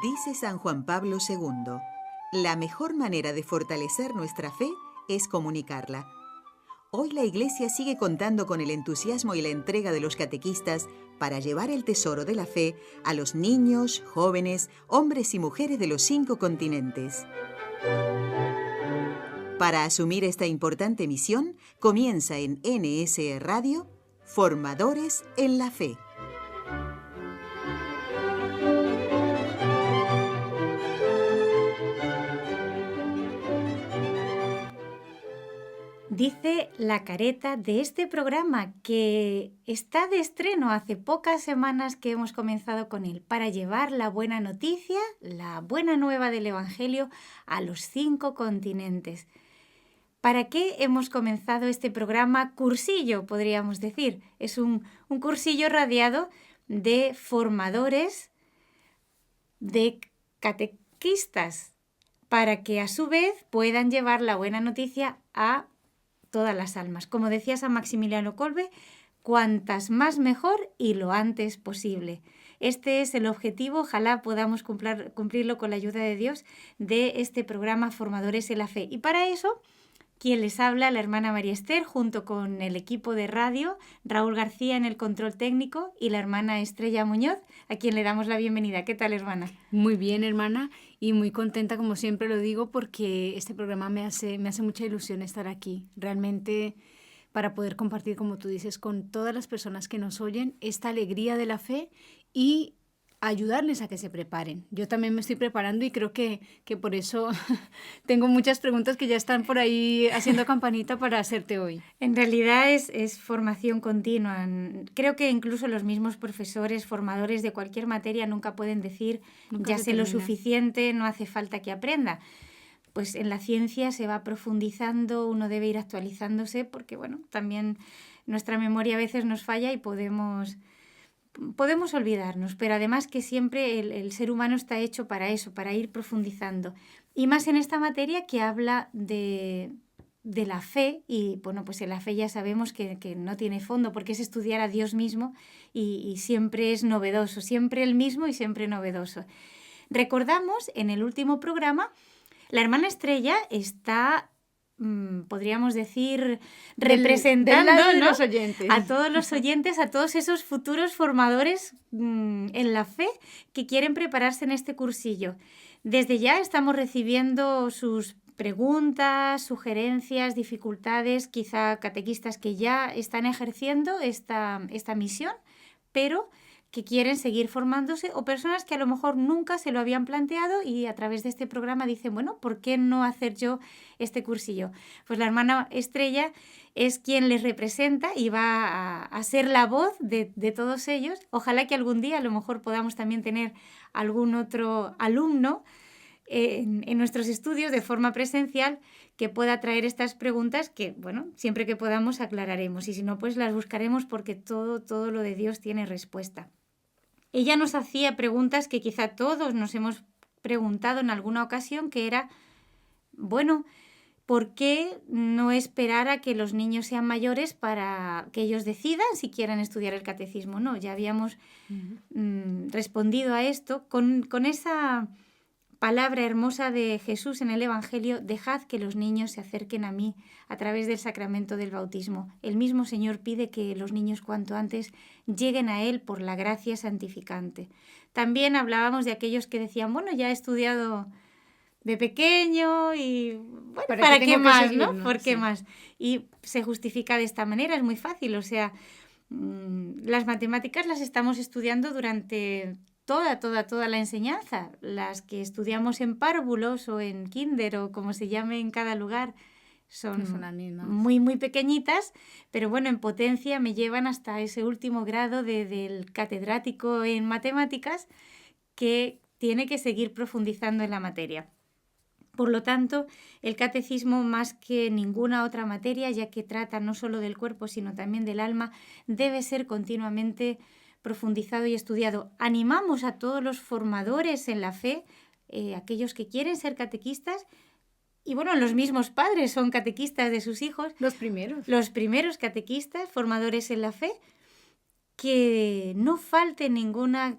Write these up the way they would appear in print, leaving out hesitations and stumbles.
Dice San Juan Pablo II, la mejor manera de fortalecer nuestra fe es comunicarla. Hoy la Iglesia sigue contando con el entusiasmo y la entrega de los catequistas para llevar el tesoro de la fe a los niños, jóvenes, hombres y mujeres de los 5 continentes. Para asumir esta importante misión, comienza en NSE Radio, Formadores en la Fe. Dice la careta de este programa que está de estreno hace pocas semanas que hemos comenzado con él para llevar la buena noticia, la buena nueva del Evangelio a los 5 continentes. ¿Para qué hemos comenzado este programa cursillo, podríamos decir? Es un cursillo radiado de formadores, de catequistas, para que a su vez puedan llevar la buena noticia a todas las almas. Como decía San Maximiliano Kolbe, cuantas más mejor y lo antes posible. Este es el objetivo, ojalá podamos cumplirlo con la ayuda de Dios, de este programa Formadores en la Fe. Y para eso, quien les habla, la hermana María Esther, junto con el equipo de radio, Raúl García en el control técnico y la hermana Estrella Muñoz, a quien le damos la bienvenida. ¿Qué tal, hermana? Muy bien, hermana, y muy contenta, como siempre lo digo, porque este programa me hace mucha ilusión estar aquí. Realmente, para poder compartir, como tú dices, con todas las personas que nos oyen, esta alegría de la fe y ayudarles a que se preparen. Yo también me estoy preparando y creo que por eso tengo muchas preguntas que ya están por ahí haciendo campanita para hacerte hoy. En realidad es formación continua. Creo que incluso los mismos profesores, formadores de cualquier materia nunca pueden decir ya sé lo suficiente, no hace falta que aprenda. Pues en la ciencia se va profundizando, uno debe ir actualizándose porque, bueno, también nuestra memoria a veces nos falla y podemos olvidarnos, pero además que siempre el ser humano está hecho para eso, para ir profundizando. Y más en esta materia que habla de la fe, y bueno, pues en la fe ya sabemos que no tiene fondo, porque es estudiar a Dios mismo y siempre es novedoso, siempre el mismo y siempre novedoso. Recordamos en el último programa, la hermana Estrella está, podríamos decir, representando del ¿no? los oyentes. A todos los oyentes, a todos esos futuros formadores en la fe que quieren prepararse en este cursillo. Desde ya estamos recibiendo sus preguntas, sugerencias, dificultades, quizá catequistas que ya están ejerciendo esta misión, pero que quieren seguir formándose, o personas que a lo mejor nunca se lo habían planteado y a través de este programa dicen, bueno, ¿por qué no hacer yo este cursillo? Pues la hermana Estrella es quien les representa y va a ser la voz de todos ellos. Ojalá que algún día a lo mejor podamos también tener algún otro alumno en nuestros estudios de forma presencial que pueda traer estas preguntas que, bueno, siempre que podamos aclararemos y si no, pues las buscaremos porque todo lo de Dios tiene respuesta. Ella nos hacía preguntas que quizá todos nos hemos preguntado en alguna ocasión, que era, bueno, ¿por qué no esperar a que los niños sean mayores para que ellos decidan si quieren estudiar el catecismo? No, ya habíamos respondido a esto con esa palabra hermosa de Jesús en el Evangelio, dejad que los niños se acerquen a mí a través del sacramento del bautismo. El mismo Señor pide que los niños cuanto antes lleguen a Él por la gracia santificante. También hablábamos de aquellos que decían, bueno, ya he estudiado de pequeño y bueno, ¿para qué más, no? ¿Por qué más? Y se justifica de esta manera, es muy fácil, o sea, las matemáticas las estamos estudiando durante toda la enseñanza. Las que estudiamos en párvulos o en kinder o como se llame en cada lugar son muy, muy pequeñitas, pero bueno, en potencia me llevan hasta ese último grado del catedrático en matemáticas que tiene que seguir profundizando en la materia. Por lo tanto, el catecismo, más que ninguna otra materia, ya que trata no solo del cuerpo, sino también del alma, debe ser continuamente profundizado y estudiado. Animamos a todos los formadores en la fe, aquellos que quieren ser catequistas, y bueno, los mismos padres son catequistas de sus hijos. Los primeros catequistas, formadores en la fe, que no falte ninguna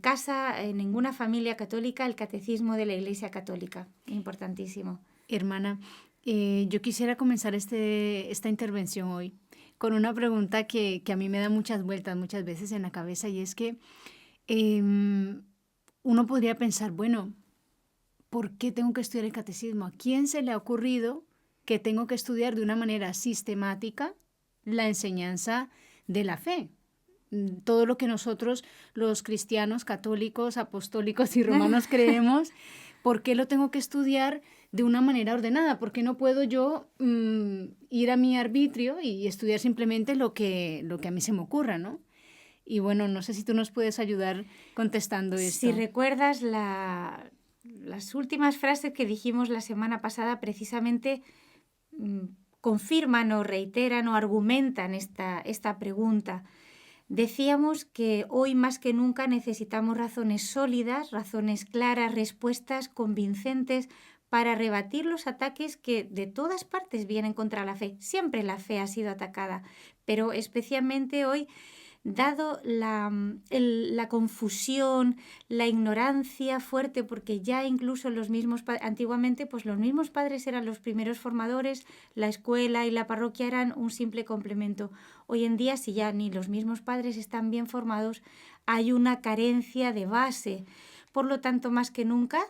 casa, en ninguna familia católica, el catecismo de la Iglesia Católica. Importantísimo. Hermana, yo quisiera comenzar esta intervención hoy con una pregunta que a mí me da muchas vueltas muchas veces en la cabeza, y es que uno podría pensar, bueno, ¿por qué tengo que estudiar el catecismo? ¿A quién se le ha ocurrido que tengo que estudiar de una manera sistemática la enseñanza de la fe? Todo lo que nosotros, los cristianos, católicos, apostólicos y romanos creemos, ¿por qué lo tengo que estudiar de una manera ordenada? ¿Por qué no puedo yo ir a mi arbitrio y estudiar simplemente lo que a mí se me ocurra, ¿no? Y bueno, no sé si tú nos puedes ayudar contestando esto. Si recuerdas las últimas frases que dijimos la semana pasada, precisamente confirman o reiteran o argumentan esta pregunta. Decíamos que hoy más que nunca necesitamos razones sólidas, razones claras, respuestas convincentes para rebatir los ataques que de todas partes vienen contra la fe. Siempre la fe ha sido atacada, pero especialmente hoy, dado la confusión, la ignorancia fuerte, porque ya incluso antiguamente pues los mismos padres eran los primeros formadores, la escuela y la parroquia eran un simple complemento. Hoy en día, si ya ni los mismos padres están bien formados, hay una carencia de base. Por lo tanto, más que nunca,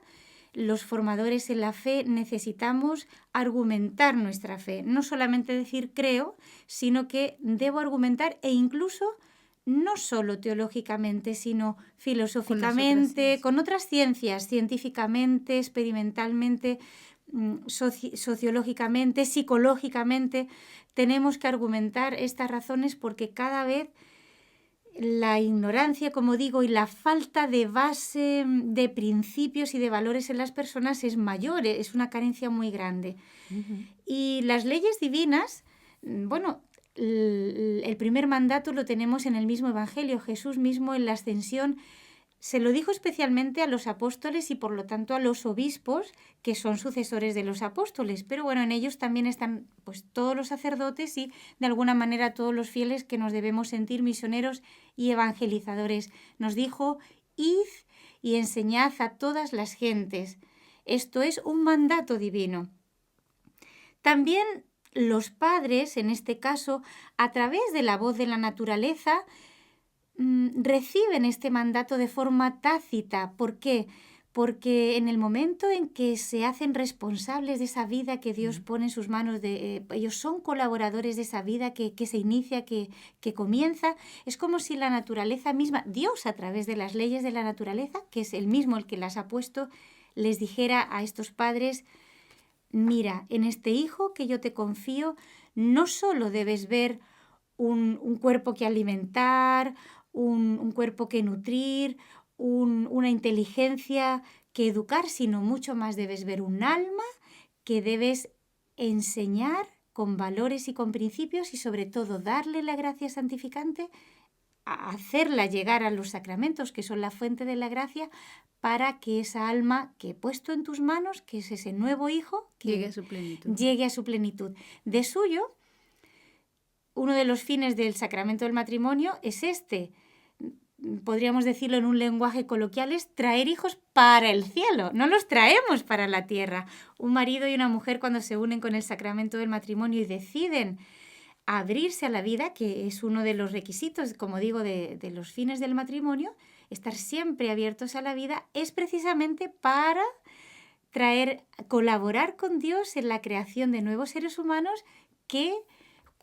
los formadores en la fe necesitamos argumentar nuestra fe. No solamente decir creo, sino que debo argumentar, e incluso no solo teológicamente, sino filosóficamente, con otras ciencias, científicamente, experimentalmente, sociológicamente, psicológicamente. Tenemos que argumentar estas razones porque cada vez la ignorancia, como digo, y la falta de base de principios y de valores en las personas es mayor, es una carencia muy grande. Uh-huh. Y las leyes divinas, bueno, el primer mandato lo tenemos en el mismo Evangelio. Jesús mismo en la ascensión se lo dijo especialmente a los apóstoles y por lo tanto a los obispos, que son sucesores de los apóstoles. Pero bueno, en ellos también están pues todos los sacerdotes y de alguna manera todos los fieles que nos debemos sentir misioneros y evangelizadores. Nos dijo: id y enseñad a todas las gentes. Esto es un mandato divino. También los padres, en este caso, a través de la voz de la naturaleza, reciben este mandato de forma tácita. ¿Por qué? Porque en el momento en que se hacen responsables de esa vida que Dios pone en sus manos, ellos son colaboradores de esa vida que se inicia, que comienza. Es como si la naturaleza misma, Dios a través de las leyes de la naturaleza, que es el mismo el que las ha puesto, les dijera a estos padres: mira, en este hijo que yo te confío, no solo debes ver un cuerpo que alimentar, un cuerpo que nutrir, una inteligencia que educar, sino mucho más debes ver un alma que debes enseñar con valores y con principios y sobre todo darle la gracia santificante, a hacerla llegar a los sacramentos, que son la fuente de la gracia, para que esa alma que he puesto en tus manos, que es ese nuevo hijo, que llegue a su plenitud. De suyo, uno de los fines del sacramento del matrimonio es podríamos decirlo en un lenguaje coloquial, es traer hijos para el cielo. No los traemos para la tierra. Un marido y una mujer, cuando se unen con el sacramento del matrimonio y deciden abrirse a la vida, que es uno de los requisitos, como digo, de los fines del matrimonio, estar siempre abiertos a la vida, es precisamente para colaborar con Dios en la creación de nuevos seres humanos que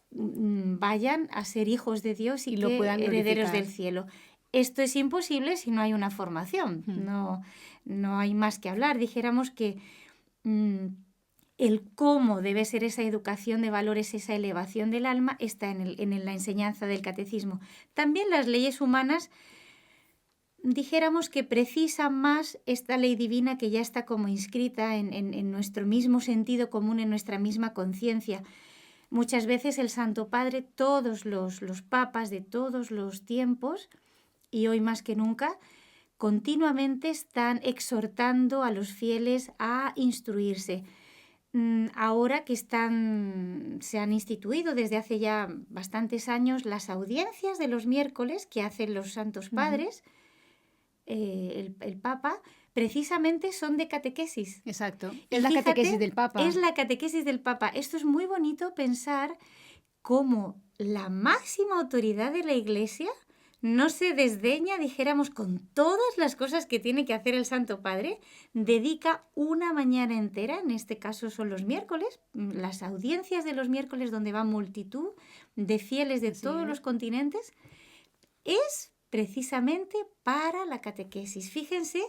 vayan a ser hijos de Dios y que lo puedan herederos del cielo. Esto es imposible si no hay una formación. No hay más que hablar. Dijéramos que el cómo debe ser esa educación de valores, esa elevación del alma, está en la enseñanza del catecismo. También las leyes humanas, dijéramos que precisan más esta ley divina que ya está como inscrita en nuestro mismo sentido común, en nuestra misma conciencia. Muchas veces el Santo Padre, todos los papas de todos los tiempos, y hoy más que nunca, continuamente están exhortando a los fieles a instruirse. Ahora que se han instituido desde hace ya bastantes años las audiencias de los miércoles que hacen los Santos Padres, el Papa, precisamente son de catequesis. Exacto. Y Es la fíjate, catequesis del Papa. Es la catequesis del Papa. Esto es muy bonito pensar cómo la máxima autoridad de la Iglesia no se desdeña, dijéramos, con todas las cosas que tiene que hacer el Santo Padre, dedica una mañana entera, en este caso son los miércoles, las audiencias de los miércoles donde va multitud de fieles de todos los continentes, es precisamente para la catequesis. Fíjense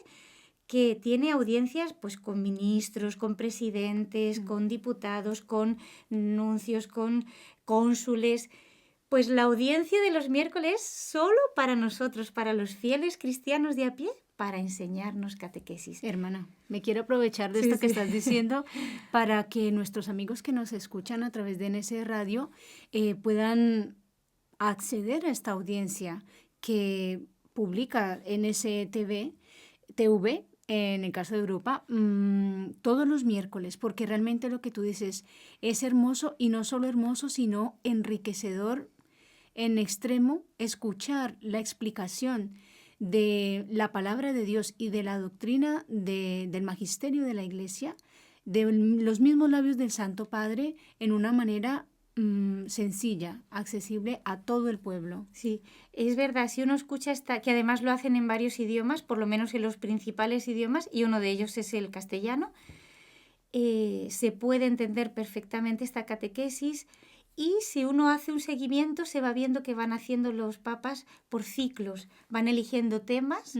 que tiene audiencias pues con ministros, con presidentes, con diputados, con nuncios, con cónsules. Pues la audiencia de los miércoles solo para nosotros, para los fieles cristianos de a pie, para enseñarnos catequesis. Hermana, me quiero aprovechar de esto que estás diciendo para que nuestros amigos que nos escuchan a través de NS Radio puedan acceder a esta audiencia que publica NSTV, TV, en el caso de Europa, todos los miércoles, porque realmente lo que tú dices es hermoso, y no solo hermoso, sino enriquecedor en extremo, escuchar la explicación de la palabra de Dios y de la doctrina del magisterio de la Iglesia, de los mismos labios del Santo Padre, en una manera sencilla, accesible a todo el pueblo. Sí, es verdad, si uno escucha que además lo hacen en varios idiomas, por lo menos en los principales idiomas, y uno de ellos es el castellano, se puede entender perfectamente esta catequesis, y si uno hace un seguimiento se va viendo que van haciendo los papas por ciclos, van eligiendo temas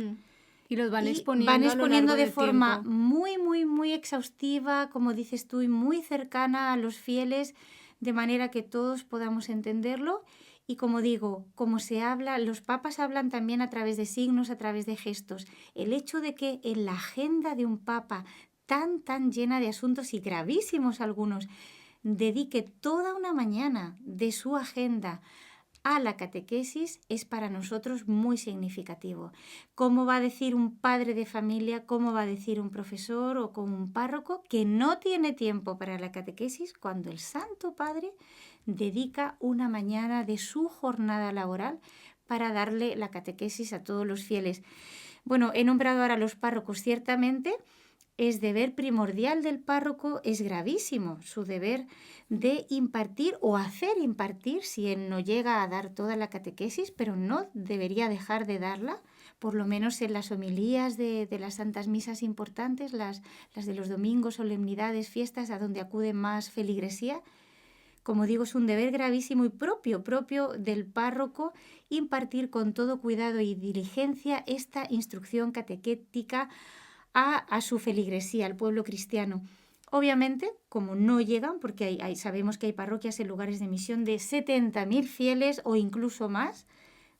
y los van exponiendo de forma muy, muy, muy exhaustiva, como dices tú, y muy cercana a los fieles, de manera que todos podamos entenderlo. Y como digo, como se habla, los papas hablan también a través de signos, a través de gestos. El hecho de que en la agenda de un papa tan llena de asuntos y gravísimos algunos, dedique toda una mañana de su agenda a la catequesis es para nosotros muy significativo. ¿Cómo va a decir un padre de familia, cómo va a decir un profesor o como un párroco que no tiene tiempo para la catequesis cuando el Santo Padre dedica una mañana de su jornada laboral para darle la catequesis a todos los fieles? Bueno, he nombrado ahora a los párrocos. Ciertamente es deber primordial del párroco, es gravísimo su deber de impartir o hacer impartir, si él no llega a dar toda la catequesis, pero no debería dejar de darla, por lo menos en las homilías de las santas misas importantes, las de los domingos, solemnidades, fiestas, a donde acude más feligresía. Como digo, es un deber gravísimo y propio del párroco impartir con todo cuidado y diligencia esta instrucción catequética a su feligresía, al pueblo cristiano. Obviamente, como no llegan, porque sabemos que hay parroquias en lugares de misión de 70.000 fieles o incluso más,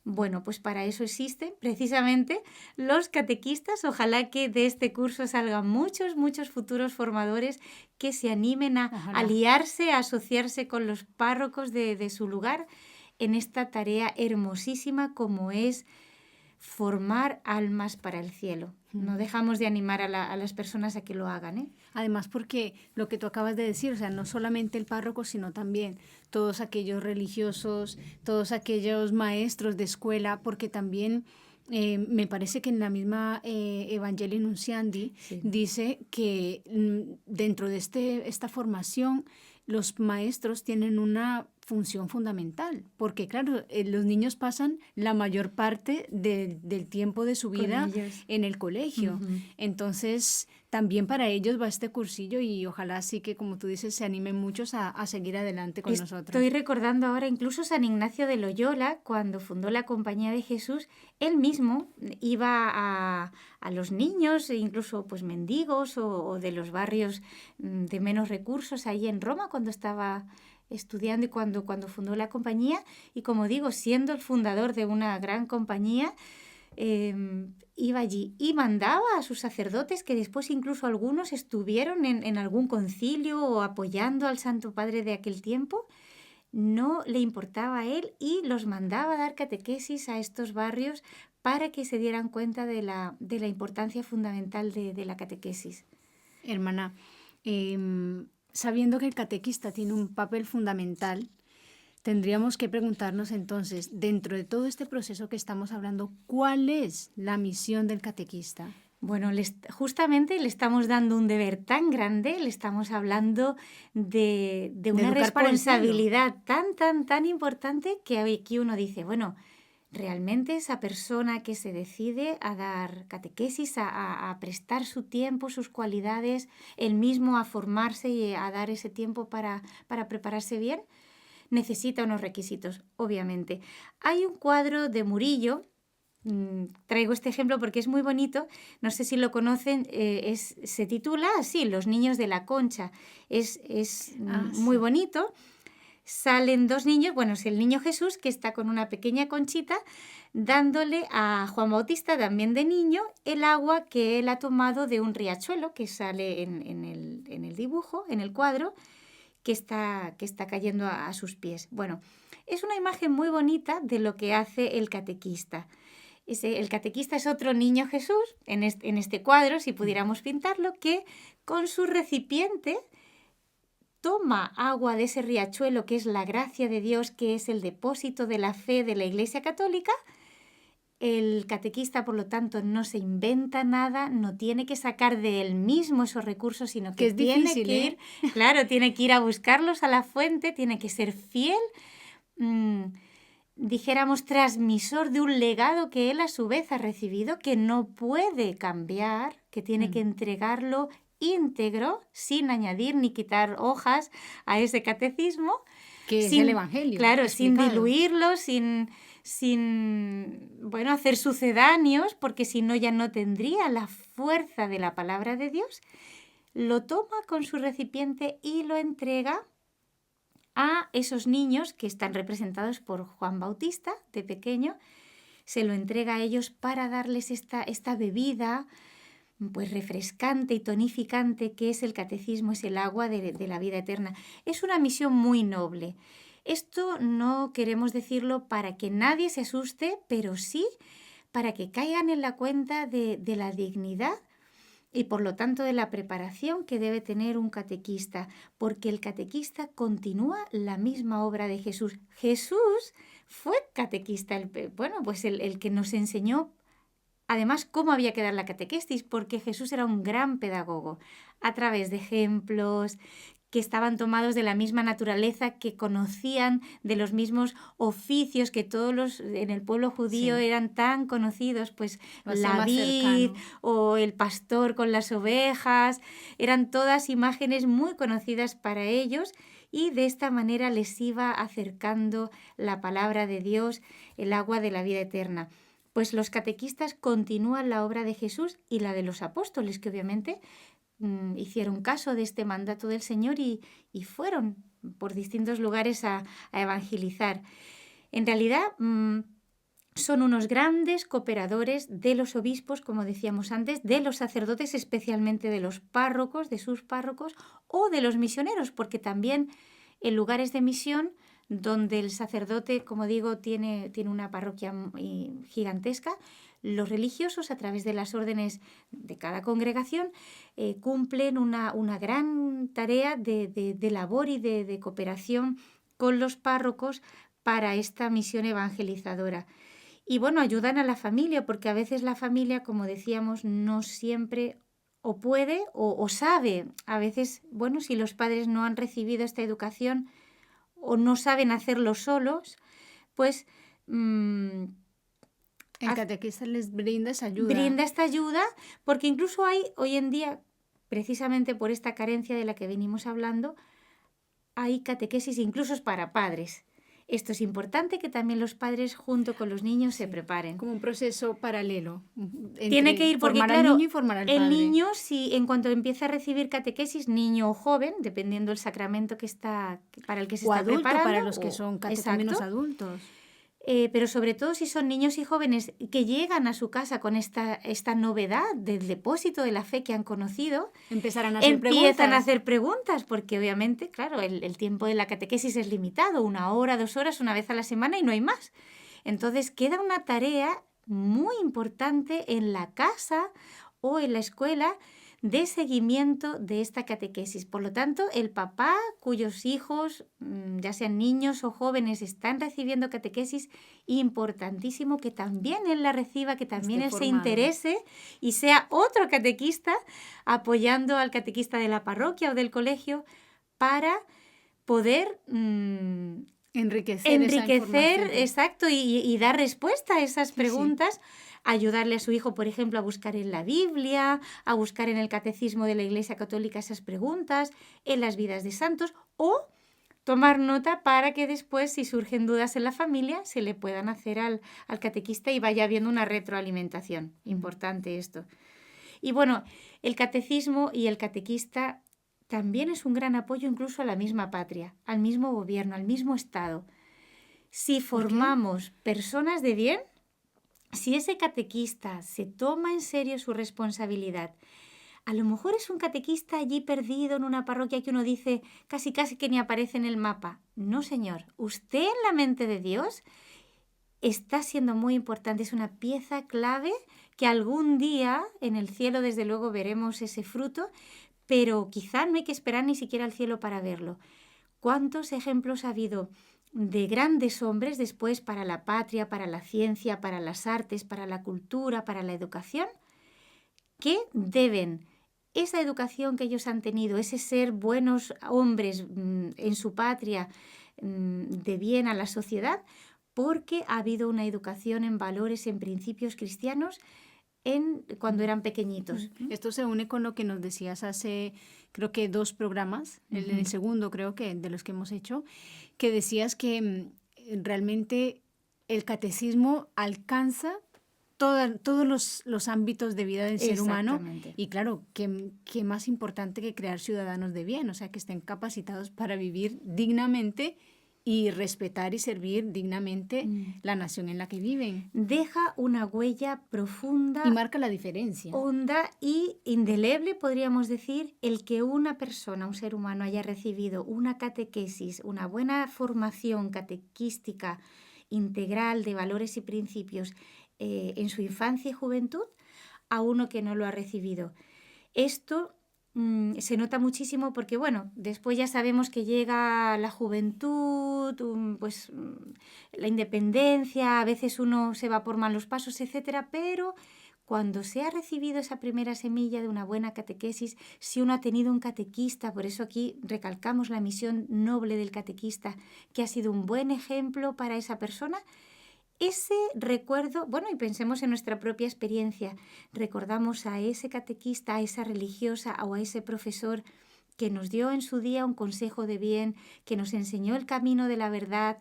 bueno, pues para eso existen precisamente los catequistas. Ojalá que de este curso salgan muchos futuros formadores que se animen a aliarse, a asociarse con los párrocos de su lugar en esta tarea hermosísima como es formar almas para el cielo. No dejamos de animar a las personas a que lo hagan, ¿eh? Además, porque lo que tú acabas de decir, o sea, no solamente el párroco, sino también todos aquellos religiosos, todos aquellos maestros de escuela, porque también me parece que en la misma Evangelii Nunciandi dice que dentro de esta formación los maestros tienen una función fundamental, porque claro, los niños pasan la mayor parte del tiempo de su vida en el colegio. Entonces, también para ellos va este cursillo y ojalá sí que, como tú dices, se animen muchos a seguir adelante con nosotros. Estoy recordando ahora incluso San Ignacio de Loyola, cuando fundó la Compañía de Jesús, él mismo iba a los niños, e incluso pues mendigos o de los barrios de menos recursos, ahí en Roma, cuando estaba estudiando y cuando fundó la compañía. Y como digo, siendo el fundador de una gran compañía, iba allí y mandaba a sus sacerdotes, que después incluso algunos estuvieron en algún concilio o apoyando al Santo Padre de aquel tiempo. No le importaba a él y los mandaba a dar catequesis a estos barrios para que se dieran cuenta de la importancia fundamental de la catequesis. Hermana, sabiendo que el catequista tiene un papel fundamental, Tendríamos que preguntarnos entonces, dentro de todo este proceso que estamos hablando, ¿cuál es la misión del catequista? Bueno, justamente le estamos dando un deber tan grande, le estamos hablando de una educar para el cielo. responsabilidad tan importante que aquí uno dice, bueno, realmente esa persona que se decide a dar catequesis, a prestar su tiempo, sus cualidades, él mismo a formarse y a dar ese tiempo para prepararse bien, necesita unos requisitos, obviamente. Hay un cuadro de Murillo, traigo este ejemplo porque es muy bonito, no sé si lo conocen, se titula así, Los niños de la Concha. Es muy sí. bonito. Salen dos niños, bueno, es el niño Jesús que está con una pequeña conchita dándole a Juan Bautista, también de niño, el agua que él ha tomado de un riachuelo que sale en el dibujo, en el cuadro, que está cayendo a sus pies. Bueno, es una imagen muy bonita de lo que hace el catequista. El catequista es otro niño Jesús, en este cuadro, si pudiéramos pintarlo, que con su recipiente toma agua de ese riachuelo que es la gracia de Dios, que es el depósito de la fe de la Iglesia Católica. El catequista, por lo tanto, no se inventa nada, no tiene que sacar de él mismo esos recursos, sino que es tiene difícil, que ir, claro, tiene que ir a buscarlos a la fuente, tiene que ser fiel, dijéramos, transmisor de un legado que él a su vez ha recibido, que no puede cambiar, que tiene que entregarlo íntegro, sin añadir ni quitar hojas a ese catecismo. Que es el Evangelio. Claro, explicado. sin diluirlo, sin hacer sucedáneos, porque si no ya no tendría la fuerza de la palabra de Dios. Lo toma con su recipiente y lo entrega a esos niños que están representados por Juan Bautista, de pequeño. Se lo entrega a ellos para darles esta bebida pues refrescante y tonificante que es el catecismo, es el agua de la vida eterna. Es una misión muy noble. Esto no queremos decirlo para que nadie se asuste, pero sí para que caigan en la cuenta de la dignidad y por lo tanto de la preparación que debe tener un catequista, porque el catequista continúa la misma obra de Jesús. Jesús fue catequista, el que nos enseñó además cómo había que dar la catequesis, porque Jesús era un gran pedagogo, a través de ejemplos que estaban tomados de la misma naturaleza, que conocían de los mismos oficios que todos en el pueblo judío eran tan conocidos, pues la vid o el pastor con las ovejas, eran todas imágenes muy conocidas para ellos y de esta manera les iba acercando la palabra de Dios, el agua de la vida eterna. Pues los catequistas continúan la obra de Jesús y la de los apóstoles, que obviamente hicieron caso de este mandato del Señor y fueron por distintos lugares a evangelizar. En realidad son unos grandes cooperadores de los obispos, como decíamos antes, de los sacerdotes, especialmente de los párrocos, de sus párrocos, o de los misioneros, porque también en lugares de misión donde el sacerdote, como digo, tiene una parroquia gigantesca, los religiosos, a través de las órdenes de cada congregación, cumplen una gran tarea de labor y de cooperación con los párrocos para esta misión evangelizadora. Y bueno, ayudan a la familia, porque a veces la familia, como decíamos, no siempre o puede o sabe. A veces, bueno, si los padres no han recibido esta educación o no saben hacerlo solos, pues el catequista les brinda esa ayuda. Brinda esta ayuda, porque incluso hay hoy en día, precisamente por esta carencia de la que venimos hablando, hay catequesis incluso para padres. Esto es importante, que también los padres junto con los niños se preparen. Como un proceso paralelo. Tiene que ir porque, formar claro, al niño y formar al padre. El niño, si en cuanto empieza a recibir catequesis, niño o joven, dependiendo del sacramento para el que se está adulto, preparando. Para los que son catequémenos adultos. Pero sobre todo si son niños y jóvenes que llegan a su casa con esta novedad del depósito de la fe que han conocido, empiezan a hacer preguntas, porque obviamente, claro, el tiempo de la catequesis es limitado, 1 hora, 2 horas, una vez a la semana y no hay más. Entonces queda una tarea muy importante en la casa o en la escuela de seguimiento de esta catequesis. Por lo tanto, el papá cuyos hijos, ya sean niños o jóvenes, están recibiendo catequesis, importantísimo que también él la reciba, que también él se interese y sea otro catequista apoyando al catequista de la parroquia o del colegio para poder enriquecer esa información. Exacto, y dar respuesta a esas preguntas, ayudarle a su hijo, por ejemplo, a buscar en la Biblia, a buscar en el catecismo de la Iglesia Católica esas preguntas, en las vidas de santos, o tomar nota para que después, si surgen dudas en la familia, se le puedan hacer al catequista y vaya habiendo una retroalimentación. Importante esto. Y bueno, el catecismo y el catequista también es un gran apoyo incluso a la misma patria, al mismo gobierno, al mismo Estado. Si formamos personas de bien, si ese catequista se toma en serio su responsabilidad, a lo mejor es un catequista allí perdido en una parroquia que uno dice casi que ni aparece en el mapa. No, señor, usted en la mente de Dios está siendo muy importante, es una pieza clave que algún día en el cielo desde luego veremos ese fruto, pero quizá no hay que esperar ni siquiera al cielo para verlo. ¿Cuántos ejemplos ha habido de grandes hombres después para la patria, para la ciencia, para las artes, para la cultura, para la educación, que deben esa educación que ellos han tenido, ese ser buenos hombres en su patria, de bien a la sociedad, porque ha habido una educación en valores, en principios cristianos cuando eran pequeñitos? Esto se une con lo que nos decías hace, creo que 2 programas, en el segundo creo que de los que hemos hecho, que decías que realmente el catecismo alcanza todos los ámbitos de vida del ser humano. Y claro, ¿qué más importante que crear ciudadanos de bien? O sea, que estén capacitados para vivir dignamente y respetar y servir dignamente la nación en la que viven. Deja una huella profunda. Y marca la diferencia. Honda y indeleble, podríamos decir, el que una persona, un ser humano, haya recibido una catequesis, una buena formación catequística integral de valores y principios en su infancia y juventud, a uno que no lo ha recibido. Esto se nota muchísimo porque, bueno, después ya sabemos que llega la juventud, la independencia, a veces uno se va por malos pasos, etcétera, pero cuando se ha recibido esa primera semilla de una buena catequesis, si uno ha tenido un catequista, por eso aquí recalcamos la misión noble del catequista, que ha sido un buen ejemplo para esa persona, ese recuerdo, bueno, y pensemos en nuestra propia experiencia, recordamos a ese catequista, a esa religiosa o a ese profesor que nos dio en su día un consejo de bien, que nos enseñó el camino de la verdad,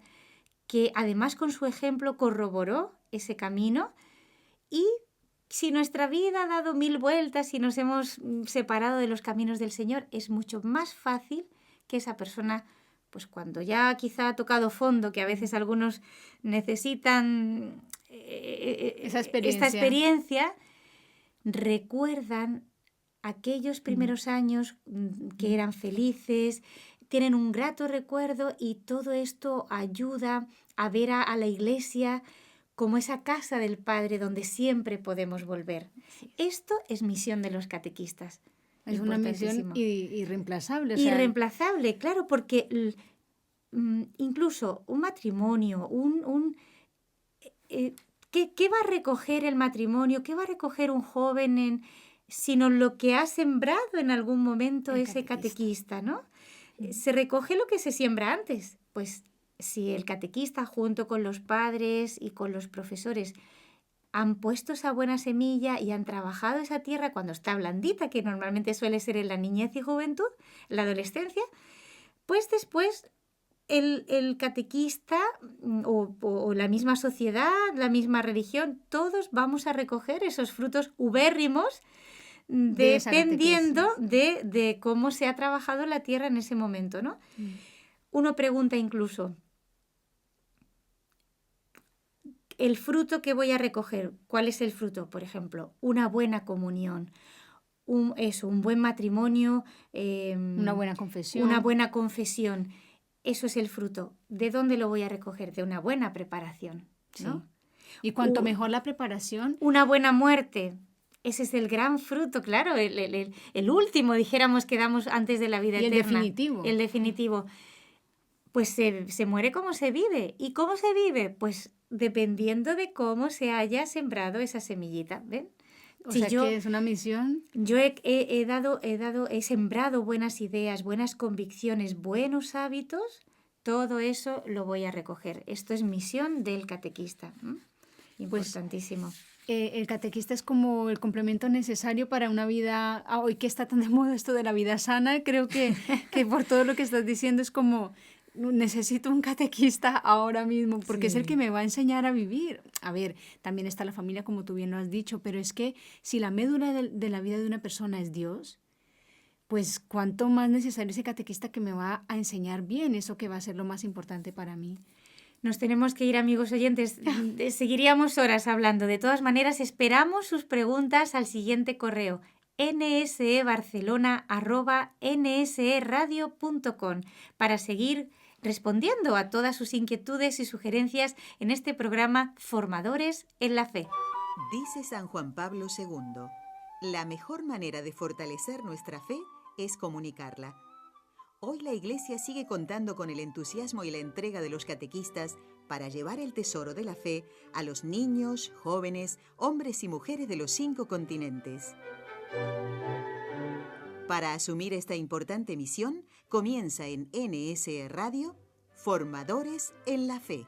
que además con su ejemplo corroboró ese camino. Y si nuestra vida ha dado 1000 vueltas y nos hemos separado de los caminos del Señor, es mucho más fácil que esa persona, pues cuando ya quizá ha tocado fondo, que a veces algunos necesitan esta experiencia, recuerdan aquellos primeros años que eran felices, tienen un grato recuerdo y todo esto ayuda a ver a la Iglesia como esa casa del Padre donde siempre podemos volver. Esto es misión de los catequistas. Es una misión irreemplazable. Irreemplazable, claro, porque incluso un matrimonio, ¿qué va a recoger el matrimonio? ¿Qué va a recoger un joven sino lo que ha sembrado en algún momento ese catequista, ¿no? Se recoge lo que se siembra antes. Pues si el catequista junto con los padres y con los profesores han puesto esa buena semilla y han trabajado esa tierra cuando está blandita, que normalmente suele ser en la niñez y juventud, la adolescencia, pues después el catequista o la misma sociedad, la misma religión, todos vamos a recoger esos frutos ubérrimos dependiendo de cómo se ha trabajado la tierra en ese momento, ¿no? Uno pregunta incluso, el fruto que voy a recoger, ¿cuál es el fruto? Por ejemplo, una buena comunión, un buen matrimonio, una buena confesión. Una buena confesión. Eso es el fruto. ¿De dónde lo voy a recoger? De una buena preparación, ¿no? Sí. Y cuanto mejor la preparación... Una buena muerte. Ese es el gran fruto, claro, el último, dijéramos, que damos antes de la vida Y el eterna. definitivo. El definitivo. Pues se muere como se vive. ¿Y cómo se vive? Pues dependiendo de cómo se haya sembrado esa semillita, ¿ven? O Si sea yo, que es una misión. yo he sembrado buenas ideas, buenas convicciones, buenos hábitos, todo eso lo voy a recoger. Esto es misión del catequista. Importantísimo. El catequista es como el complemento necesario para una vida, hoy que está tan de moda esto de la vida sana, creo que por todo lo que estás diciendo es como, necesito un catequista ahora mismo, porque es el que me va a enseñar a vivir. A ver, también está la familia, como tú bien lo has dicho, pero es que si la médula de la vida de una persona es Dios, pues cuánto más necesario ese catequista que me va a enseñar bien, eso que va a ser lo más importante para mí. Nos tenemos que ir, amigos oyentes. Seguiríamos horas hablando. De todas maneras, esperamos sus preguntas al siguiente correo: nsebarcelona@nseradio.com, para seguir respondiendo a todas sus inquietudes y sugerencias en este programa Formadores en la Fe. Dice San Juan Pablo II, la mejor manera de fortalecer nuestra fe es comunicarla. Hoy la Iglesia sigue contando con el entusiasmo y la entrega de los catequistas para llevar el tesoro de la fe a los niños, jóvenes, hombres y mujeres de los 5 continentes. Para asumir esta importante misión, comienza en NSE Radio, Formadores en la Fe.